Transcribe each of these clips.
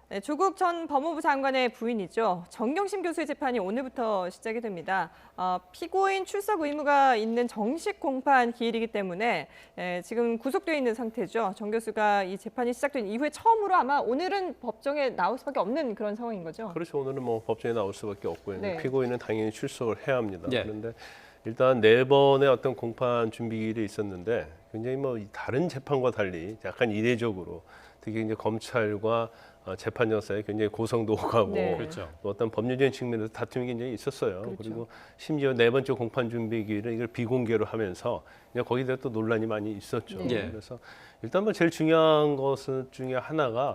네, 조국 전 법무부 장관의 부인이죠. 정경심 교수의 재판이 오늘부터 시작이 됩니다. 피고인 출석 의무가 있는 정식 공판 기일이기 때문에 지금 구속되어 있는 상태죠. 정 교수가 이 재판이 시작된 이후에 처음으로 아마 오늘은 법정에 나올 수밖에 없는 그런 상황인 거죠. 그렇죠. 오늘은 뭐 법정에 나올 수밖에 없고요. 네. 피고인은 당연히 출석을 해야 합니다. 예. 그런데 일단 4번의 어떤 공판 준비일이 있었는데 굉장히 뭐 다른 재판과 달리 약간 이례적으로 특히 이제 검찰과 재판장 사이에 굉장히 고성도 오가고 네. 그렇죠. 또 어떤 법률적인 측면에서 다툼이 굉장히 있었어요. 그렇죠. 그리고 심지어 4번째 공판 준비기일은 이걸 비공개로 하면서 이제 거기에 대해 또 논란이 많이 있었죠. 네. 그래서 일단 뭐 제일 중요한 것은 중에 하나가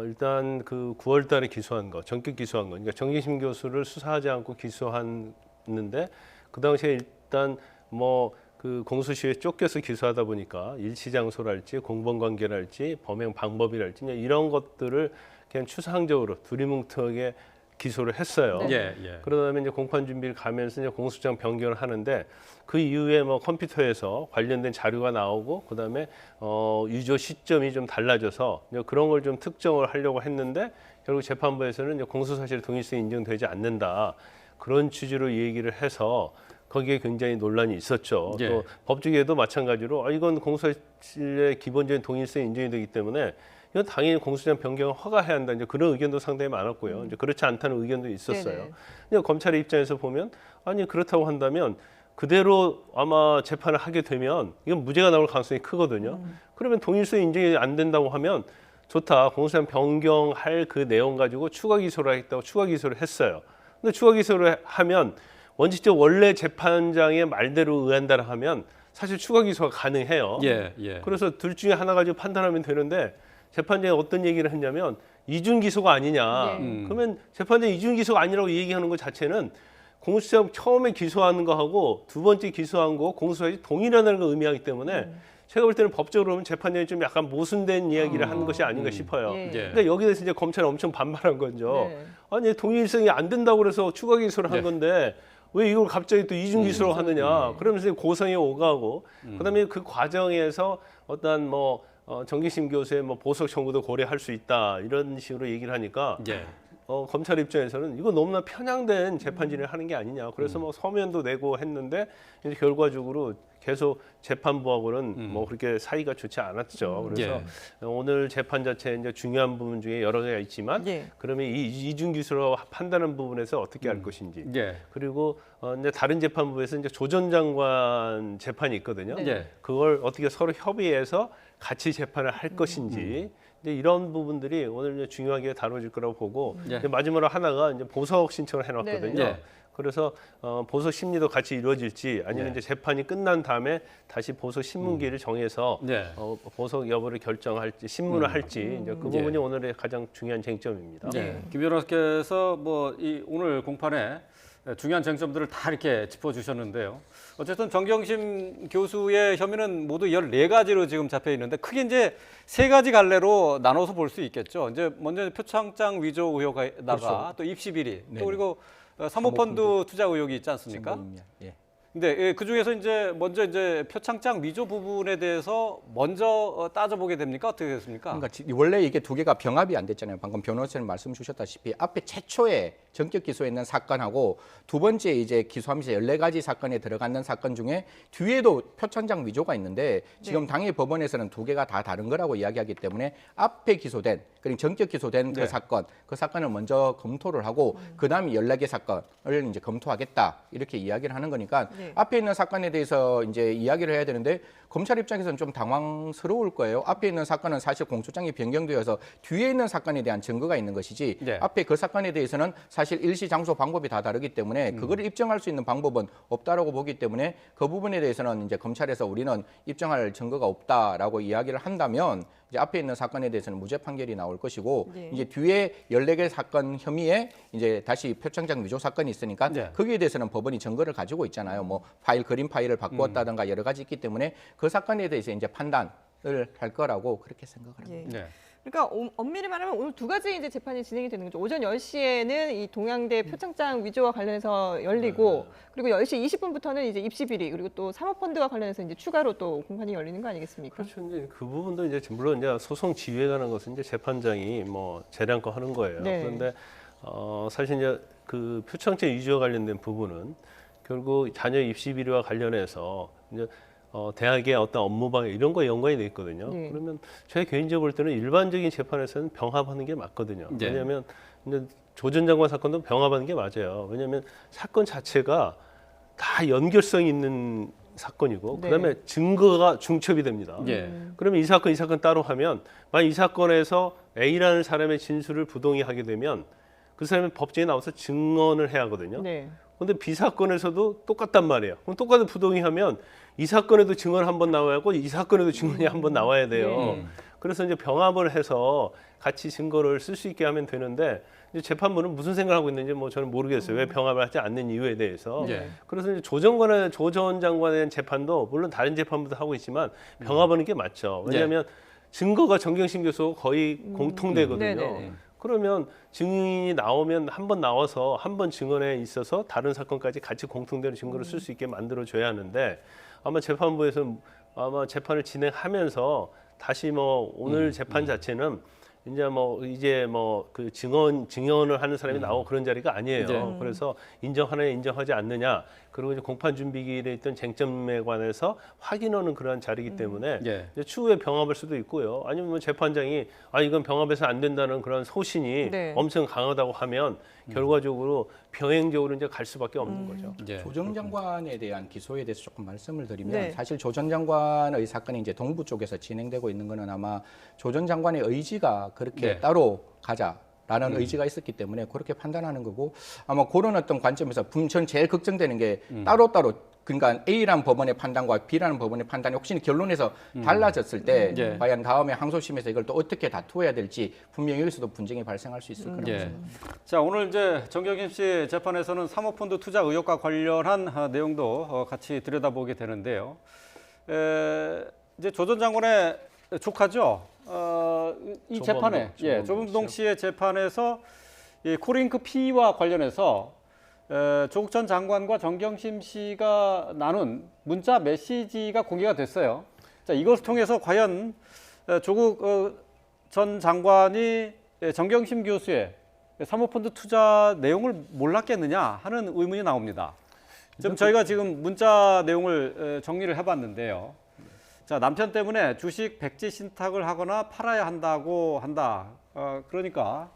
일단 그 9월 달에 기소한 거, 전격 기소한 거. 그러니까 정경심 교수를 수사하지 않고 기소했는데 그 당시에 일단 뭐 그 공소시효에 쫓겨서 기소하다 보니까 일치 장소랄지 공범 관계랄지 범행 방법이랄지 이런 것들을 그냥 추상적으로 두리뭉텅하게 기소를 했어요. 네. 예. 그러다 보면 이제 공판 준비를 가면서 이제 공소장 변경을 하는데 그 이후에 뭐 컴퓨터에서 관련된 자료가 나오고 그다음에 유죄 시점이 좀 달라져서 이제 그런 걸 좀 특정을 하려고 했는데 결국 재판부에서는 이제 공소사실 동일성이 인정되지 않는다. 그런 취지로 얘기를 해서 거기에 굉장히 논란이 있었죠. 예. 또 법조계도 마찬가지로 이건 공소사실의 기본적인 동일성이 인정이 되기 때문에 이건 당연히 공소장 변경을 허가해야 한다. 이제 그런 의견도 상당히 많았고요. 이제 그렇지 않다는 의견도 있었어요. 네네. 근데 검찰의 입장에서 보면 아니 그렇다고 한다면 그대로 아마 재판을 하게 되면 이건 무죄가 나올 가능성이 크거든요. 그러면 동일성이 인정이 안 된다고 하면 좋다. 공소장 변경할 그 내용 가지고 추가 기소를 하겠다고 추가 기소를 했어요. 근데 추가 기소를 하면 원칙적 원래 재판장의 말대로 의한다라 하면 사실 추가 기소가 가능해요. 예. 그래서 둘 중에 하나 가지고 판단하면 되는데 재판장이 어떤 얘기를 했냐면 이중 기소가 아니냐. 네. 그러면 재판장이 이중 기소가 아니라고 얘기하는 것 자체는 공소장 처음에 기소하는 거하고 두 번째 기소한 거 공소사실이 동일하다는 걸 의미하기 때문에 제가 볼 때는 법적으로 보면 재판장이 좀 약간 모순된 이야기를 하는 것이 아닌가 싶어요. 예. 예. 근데 여기에 대해서 이제 검찰이 엄청 반발한 거죠. 네. 아니 동일성이 안 된다고 그래서 추가 기소를 한 건데 왜 이걸 갑자기 또 이중 기소로 하느냐. 그러면서 고성이 오가고 그다음에 그 과정에서 어떤 뭐 정기심 교수의 뭐 보석 청구도 고려할 수 있다 이런 식으로 얘기를 하니까 예. 검찰 입장에서는 이거 너무나 편향된 재판 진행을 하는 게 아니냐. 그래서 뭐 서면도 내고 했는데 이제 결과적으로 계속 재판부하고는 뭐 그렇게 사이가 좋지 않았죠. 그래서 오늘 재판 자체 이제 중요한 부분 중에 여러 개가 있지만 예. 그러면 이 이중 기소로 판단하는 부분에서 어떻게 할 것인지 예. 그리고 이제 다른 재판부에서 이제 조 전 장관 재판이 있거든요. 예. 그걸 어떻게 서로 협의해서 같이 재판을 할 것인지 이제 이런 부분들이 오늘 이제 중요하게 다뤄질 거라고 보고 예. 이제 마지막으로 하나가 이제 보석 신청을 해놨거든요. 네네. 예. 그래서 보석 심리도 같이 이루어질지 아니면 이제 재판이 끝난 다음에 다시 보석 신문기를 정해서 네. 보석 여부를 결정할지 신문을 할지 이제 그 부분이 오늘의 가장 중요한 쟁점입니다. 네. 김 변호사께서 뭐 이 오늘 공판에 중요한 쟁점들을 다 이렇게 짚어주셨는데요. 어쨌든 정경심 교수의 혐의는 모두 14가지로 지금 잡혀 있는데 크게 이제 3가지 갈래로 나눠서 볼 수 있겠죠. 이제 먼저 표창장 위조 의혹에다가 그렇죠. 또 입시 비리, 네네. 또 그리고 사모펀드 투자 의혹이 있지 않습니까? 예. 근데 그 중에서 이제 먼저 이제 표창장 위조 부분에 대해서 먼저 따져보게 됩니까? 어떻게 됐습니까? 그러니까 원래 이게 두 개가 병합이 안 됐잖아요. 방금 변호사님 말씀 주셨다시피 앞에 최초에 전격 기소했는 사건하고 두 번째 이제 기소하면서 14가지 사건에 들어갔는 사건 중에 뒤에도 표창장 위조가 있는데 지금 당해 법원에서는 두 개가 다 다른 거라고 이야기하기 때문에 앞에 기소된 그리고 전격 기소된 네. 그 사건을 먼저 검토를 하고 그다음에 14개 사건을 이제 검토하겠다 이렇게 이야기를 하는 거니까 네. 앞에 있는 사건에 대해서 이제 이야기를 해야 되는데 검찰 입장에서는 좀 당황스러울 거예요. 앞에 있는 사건은 사실 공소장이 변경되어서 뒤에 있는 사건에 대한 증거가 있는 것이지 네. 앞에 그 사건에 대해서는 사실 일시 장소 방법이 다 다르기 때문에 그거를 입증할 수 있는 방법은 없다라고 보기 때문에 그 부분에 대해서는 이제 검찰에서 우리는 입증할 증거가 없다라고 이야기를 한다면 이제 앞에 있는 사건에 대해서는 무죄 판결이 나올 것이고 네. 이제 뒤에 14개 사건 혐의에 이제 다시 표창장 위조 사건이 있으니까 네. 거기에 대해서는 법원이 증거를 가지고 있잖아요. 뭐 파일 그림 파일을 바꾸었다든가 여러 가지 있기 때문에 그 사건에 대해서 이제 판단을 할 거라고 그렇게 생각을 합니다. 예. 네. 그러니까 엄밀히 말하면 오늘 두 가지 이제 재판이 진행이 되는 거죠. 오전 10시에는 이 동양대 표창장 위조와 관련해서 열리고 그리고 10시 20분부터는 이제 입시 비리 그리고 또 사모펀드와 관련해서 이제 추가로 또 공판이 열리는 거 아니겠습니까? 그렇죠. 이제 그 부분도 이제 물론 이제 소송 지휘에 관한 것은 이제 재판장이 뭐 재량껏 하는 거예요. 네. 그런데 사실 이제 그 표창장 위조와 관련된 부분은 결국 자녀 입시 비리와 관련해서 이제 대학의 어떤 업무 방해 이런 거에 연관이 돼 있거든요. 네. 그러면 제 개인적으로 볼 때는 일반적인 재판에서는 병합하는 게 맞거든요. 네. 왜냐하면 이제 조 전 장관 사건도 병합하는 게 맞아요. 왜냐하면 사건 자체가 다 연결성이 있는 사건이고 네. 그다음에 증거가 중첩이 됩니다. 예. 그러면 이 사건 따로 하면 만약 이 사건에서 A라는 사람의 진술을 부동의하게 되면 그 사람이 법정에 나와서 증언을 해야 하거든요. 네. 그런데 B 사건에서도 똑같단 말이에요. 그럼 똑같은 부동의하면 이 사건에도 증언 한 번 나와야 하고 이 사건에도 증언이 한 번 나와야 돼요. 네. 그래서 이제 병합을 해서 같이 증거를 쓸 수 있게 하면 되는데 이제 재판부는 무슨 생각을 하고 있는지 뭐 저는 모르겠어요. 왜 병합을 하지 않는 이유에 대해서. 예. 그래서 이제 조 전 장관에 대한 재판도 물론 다른 재판부도 하고 있지만 병합하는 게 맞죠. 왜냐하면 증거가 정경심 교수 거의 공통되거든요. 네네. 그러면 증인이 나오면 한 번 나와서 한 번 증언에 있어서 다른 사건까지 같이 공통되는 증거를 쓸 수 있게 만들어 줘야 하는데 아마 재판부에서 아마 재판을 진행하면서 다시 뭐 오늘 재판 자체는 이제 뭐 그 증언을 하는 사람이 나오고 그런 자리가 아니에요. 네. 그래서 인정하느냐 인정하지 않느냐 그리고 이제 공판 준비기일에 있던 쟁점에 관해서 확인하는 그러한 자리이기 때문에 예. 이제 추후에 병합할 수도 있고요. 아니면 뭐 재판장이 이건 병합해서 안 된다는 그런 소신이 네. 엄청 강하다고 하면 결과적으로 병행적으로 이제 갈 수밖에 없는 거죠. 예. 조 전 장관에 대한 기소에 대해서 조금 말씀을 드리면 네. 사실 조 전 장관의 사건이 이제 동부 쪽에서 진행되고 있는 거는 아마 조 전 장관의 의지가 그렇게 네. 따로 가자라는 의지가 있었기 때문에 그렇게 판단하는 거고 아마 그런 어떤 관점에서 전 제일 걱정되는 게 따로따로 그러니까 A라는 법원의 판단과 B라는 법원의 판단이 혹시 결론에서 달라졌을 때 예. 과연 다음에 항소심에서 이걸 또 어떻게 다투어야 될지 분명히 여기서도 분쟁이 발생할 수 있을 거라고 예. 생각합니다. 자, 오늘 이제 정경심 씨 재판에서는 사모펀드 투자 의혹과 관련한 내용도 같이 들여다보게 되는데요. 이제 조 전 장관의 조카죠. 이 조범동, 재판에 조범동 씨의 재판에서 이 코링크 피와 관련해서 조국 전 장관과 정경심 씨가 나눈 문자 메시지가 공개가 됐어요. 자, 이것을 통해서 과연 조국 전 장관이 정경심 교수의 사모펀드 투자 내용을 몰랐겠느냐 하는 의문이 나옵니다. 저희가 지금 문자 내용을 정리를 해봤는데요. 자, 남편 때문에 주식 백지 신탁을 하거나 팔아야 한다고 한다. 그러니까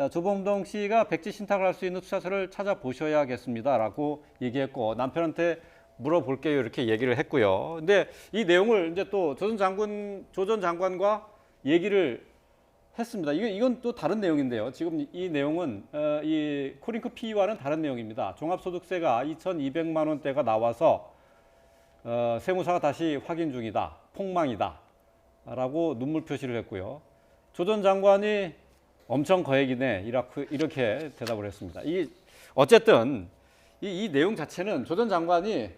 조범동 씨가 백지 신탁을 할 수 있는 투자처를 찾아보셔야겠습니다라고 얘기했고 남편한테 물어볼게요 이렇게 얘기를 했고요. 근데 이 내용을 이제 또 조 전 장관과 얘기를 했습니다. 이건 또 다른 내용인데요. 지금 이 내용은 이 코링크 P와는 다른 내용입니다. 종합소득세가 2,200만 원대가 나와서 세무사가 다시 확인 중이다. 폭망이다. 라고 눈물 표시를 했고요. 조 전 장관이 엄청 거액이네. 이렇게 대답을 했습니다. 어쨌든 이 내용 자체는 조 전 장관이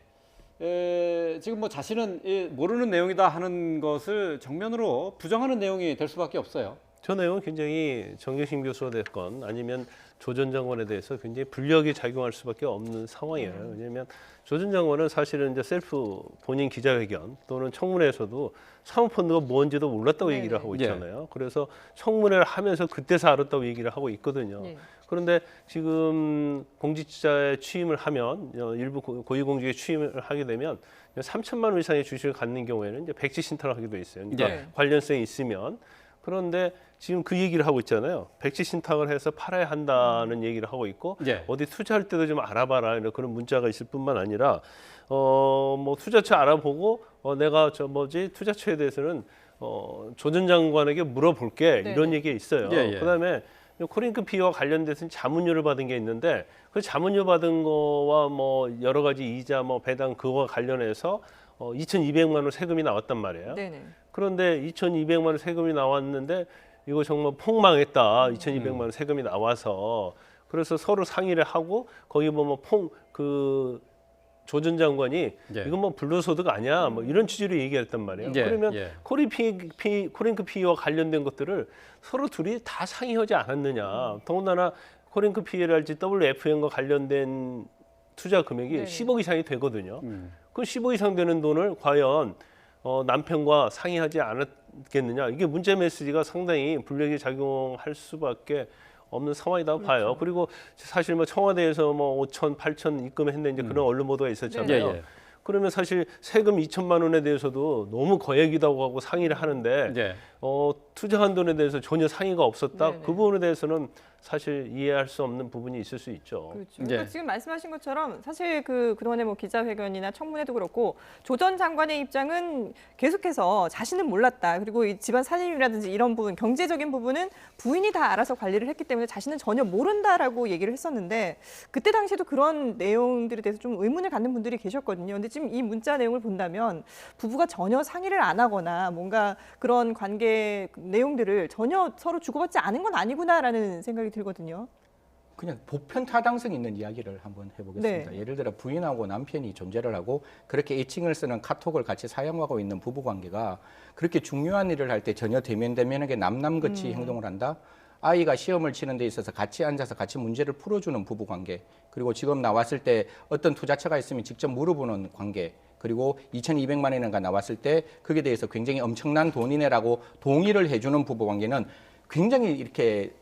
지금 뭐 자신은 모르는 내용이다 하는 것을 정면으로 부정하는 내용이 될 수밖에 없어요. 저 내용은 굉장히 정경심 교수가 됐건 아니면 조 전 장관에 대해서 굉장히 불리하게 작용할 수밖에 없는 상황이에요. 왜냐하면 조 전 장관은 사실은 이제 본인 기자회견 또는 청문회에서도 사모펀드가 뭔지도 몰랐다고 네네. 얘기를 하고 있잖아요. 그래서 청문회를 하면서 그때서 알았다고 얘기를 하고 있거든요. 네. 그런데 지금 공직자에 취임을 하면 일부 고위공직에 취임을 하게 되면 3천만 원 이상의 주식을 갖는 경우에는 이제 백지 신탁을 하게 돼 있어요. 그러니까 네. 관련성이 있으면. 그런데 지금 그 얘기를 하고 있잖아요. 백지 신탁을 해서 팔아야 한다는 얘기를 하고 있고 예. 어디 투자할 때도 좀 알아봐라 이런 그런 문자가 있을 뿐만 아니라 뭐 투자처 알아보고 내가 투자처에 대해서는 조 전 장관에게 물어볼게 네네. 이런 얘기가 있어요. 예, 예. 그다음에 코링크 피와 관련돼서 자문료를 받은 게 있는데 그 자문료 받은 거와 뭐 여러 가지 이자 뭐 배당 그거와 관련해서 2,200만 원 세금이 나왔단 말이에요. 네네. 그런데 2,200만 원 세금이 나왔는데 이거 정말 폭망했다. 2,200만 원 세금이 나와서 그래서 서로 상의를 하고 거기 보면 조 전 장관이 예. 이건 뭐 불로소득 아니야 뭐 이런 취지로 얘기했단 말이에요. 예, 그러면 예. 코링크 피해와 관련된 것들을 서로 둘이 다 상의하지 않았느냐. 더군다나 코링크 피해랄지 WFM과 관련된 투자 금액이 네. 10억 이상이 되거든요. 그 10억 이상 되는 돈을 과연 남편과 상의하지 않았겠느냐. 이게 문제 메시지가 상당히 불리하게 작용할 수밖에 없는 상황이라고 봐요. 그리고 사실 뭐 청와대에서 뭐 5천, 8천 입금했는데 이제 그런 언론 보도가 있었잖아요. 예, 예. 그러면 사실 세금 2천만 원에 대해서도 너무 거액이라고 하고 상의를 하는데 예. 투자한 돈에 대해서 전혀 상의가 없었다. 네네. 그 부분에 대해서는 사실 이해할 수 없는 부분이 있을 수 있죠. 그렇죠. 예. 그러니까 지금 말씀하신 것처럼 사실 그동안에 뭐 기자회견이나 청문회도 그렇고 조 전 장관의 입장은 계속해서 자신은 몰랐다. 그리고 이 집안 살림이라든지 이런 부분, 경제적인 부분은 부인이 다 알아서 관리를 했기 때문에 자신은 전혀 모른다라고 얘기를 했었는데 그때 당시에도 그런 내용들에 대해서 좀 의문을 갖는 분들이 계셨거든요. 근데 지금 이 문자 내용을 본다면 부부가 전혀 상의를 안 하거나 뭔가 그런 관계 내용들을 전혀 서로 주고받지 않은 건 아니구나라는 생각이 들거든요. 그냥 보편 타당성 있는 이야기를 한번 해보겠습니다. 네. 예를 들어 부인하고 남편이 존재를 하고 그렇게 애칭을 쓰는 카톡을 같이 사용하고 있는 부부 관계가 그렇게 중요한 일을 할 때 전혀 대면대면하게 남남같이 행동을 한다. 아이가 시험을 치는 데 있어서 같이 앉아서 같이 문제를 풀어주는 부부 관계. 그리고 지금 나왔을 때 어떤 투자처가 있으면 직접 물어보는 관계. 그리고 2,200만 원인가 나왔을 때 그게 대해서 굉장히 엄청난 돈이네라고 동의를 해주는 부부 관계는 굉장히 이렇게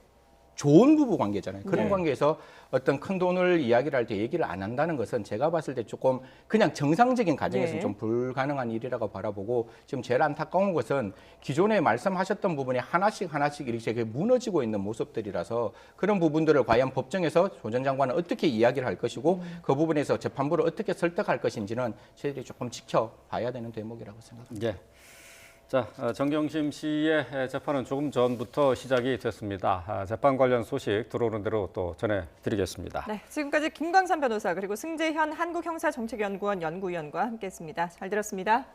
좋은 부부 관계잖아요. 그런 네. 관계에서 어떤 큰 돈을 이야기를 할 때 얘기를 안 한다는 것은 제가 봤을 때 조금 그냥 정상적인 가정에서는 네. 좀 불가능한 일이라고 바라보고 지금 제일 안타까운 것은 기존에 말씀하셨던 부분이 하나씩 이렇게 무너지고 있는 모습들이라서 그런 부분들을 과연 법정에서 조 전 장관은 어떻게 이야기를 할 것이고 그 부분에서 재판부를 어떻게 설득할 것인지는 저희들이 조금 지켜봐야 되는 대목이라고 생각합니다. 예. 자, 정경심 씨의 재판은 조금 전부터 시작이 됐습니다. 재판 관련 소식 들어오는 대로 또 전해드리겠습니다. 네, 지금까지 김광산 변호사 그리고 승재현 한국형사정책연구원 연구위원과 함께했습니다. 잘 들었습니다.